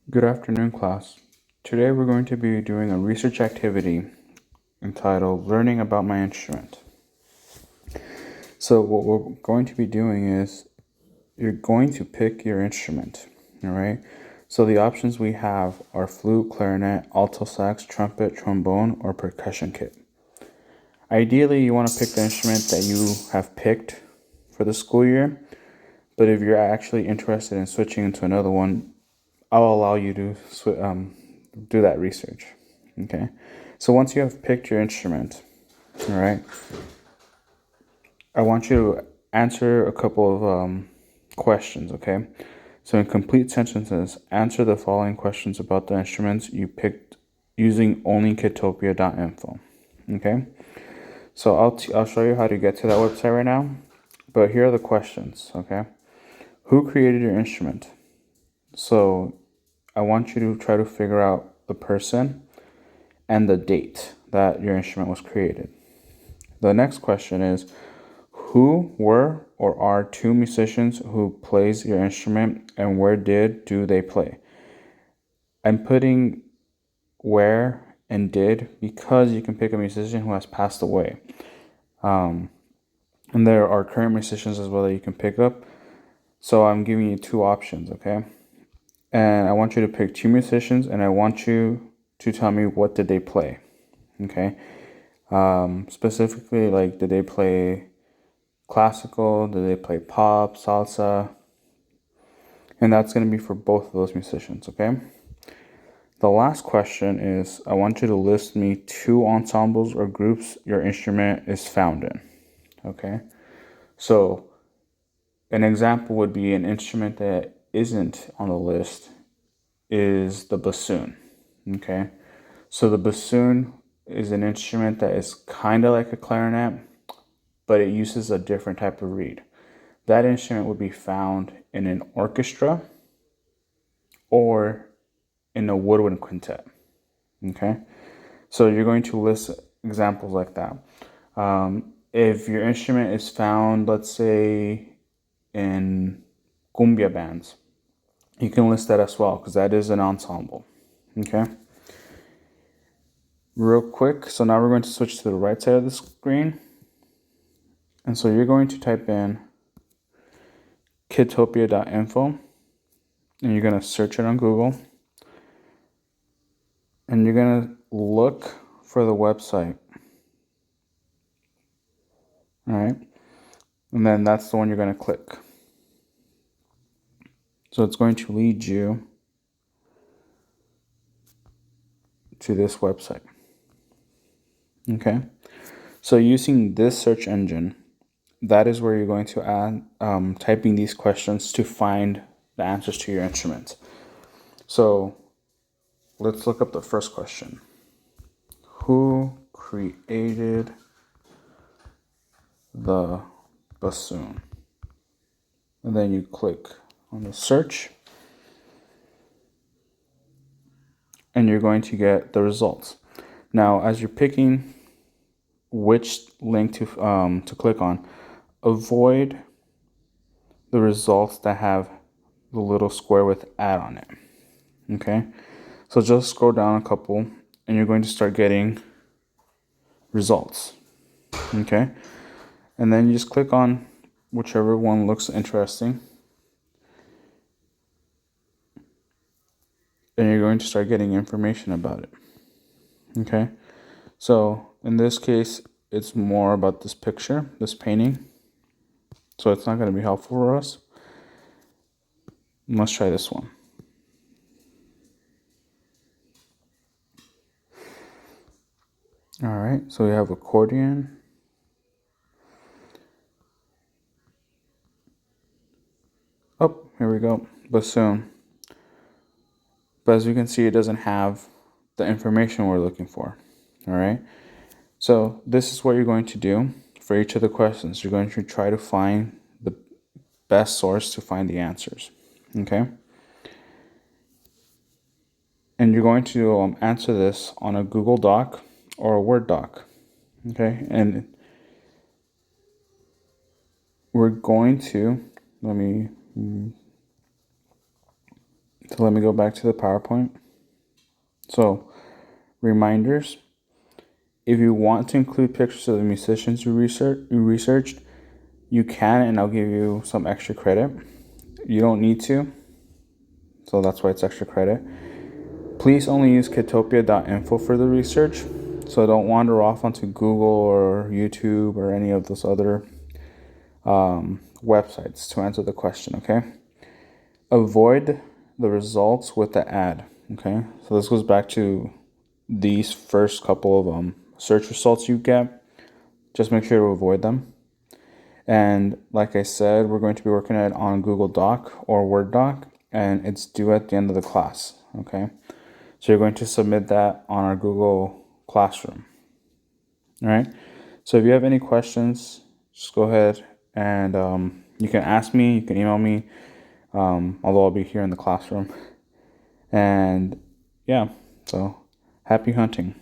Good afternoon, class. Today we're going to be doing a research activity entitled Learning About My Instrument. So what we're going to be doing is you're going to pick your instrument, all right? So the options we have are flute, clarinet, alto sax, trumpet, trombone, or percussion kit. Ideally, you want to pick the instrument that you have picked for the school year, but if you're actually interested in switching into another one, I'll allow you to do that research. Okay. So once you have picked your instrument, all right, I want you to answer a couple of questions. Okay. So in complete sentences, answer the following questions about the instruments you picked using only Kitopia.info. Okay. So I'll show you how to get to that website right now. But here are the questions. Okay. Who created your instrument? So I want you to try to figure out the person and the date that your instrument was created. The next question is, who were or are two musicians who plays your instrument and where do they play? I'm putting where and did because you can pick a musician who has passed away. And there are current musicians as well that you can pick up. So I'm giving you two options, okay? And I want you to pick two musicians and I want you to tell me what did they play, okay? Specifically, like, did they play classical? Did they play pop, salsa? And that's going to be for both of those musicians, okay? The last question is, I want you to list me two ensembles or groups your instrument is found in, okay? So an example would be an instrument that isn't on the list is the bassoon, okay? So the bassoon is an instrument that is kind of like a clarinet, but it uses a different type of reed. That instrument would be found in an orchestra or in a woodwind quintet. Okay, so you're going to list examples like that. If your instrument is found, let's say, in cumbia bands, you can list that as well because that is an ensemble. Okay, real quick. So now we're going to switch to the right side of the screen. And so you're going to type in kitopia.info and you're going to search it on Google. And you're going to look for the website. All right. And then that's the one you're going to click. So it's going to lead you to this website. Okay. So using this search engine, that is where you're going to add typing these questions to find the answers to your instruments. So let's look up the first question. Who created the bassoon? And then you click on the search and you're going to get the results. Now, as you're picking which link to click on, avoid the results that have the little square with add on it. Okay, so just scroll down a couple and you're going to start getting results. Okay, and then you just click on whichever one looks interesting and you're going to start getting information about it. Okay, so in this case, it's more about this picture, this painting. So it's not going to be helpful for us. Let's try this one. All right, so we have accordion. Oh, here we go, bassoon. But as you can see, it doesn't have the information we're looking for. All right, so this is what you're going to do for each of the questions. You're going to try to find the best source to find the answers. Okay, and you're going to answer this on a Google Doc or a Word doc. Okay, and we're going to, let me So let me go back to the PowerPoint. So reminders. If you want to include pictures of the musicians you researched, you can, and I'll give you some extra credit. You don't need to, so that's why it's extra credit. Please only use Kiddtopia.info for the research, so don't wander off onto Google or YouTube or any of those other websites to answer the question, okay? Avoid the results with the ad, okay? So this goes back to these first couple of search results you get. Just make sure to avoid them. And like I said, we're going to be working it on Google Doc or Word Doc, and it's due at the end of the class, okay? So you're going to submit that on our Google Classroom. All right. So if you have any questions, just go ahead and you can ask me, you can email me, although I'll be here in the classroom. And yeah, so happy hunting.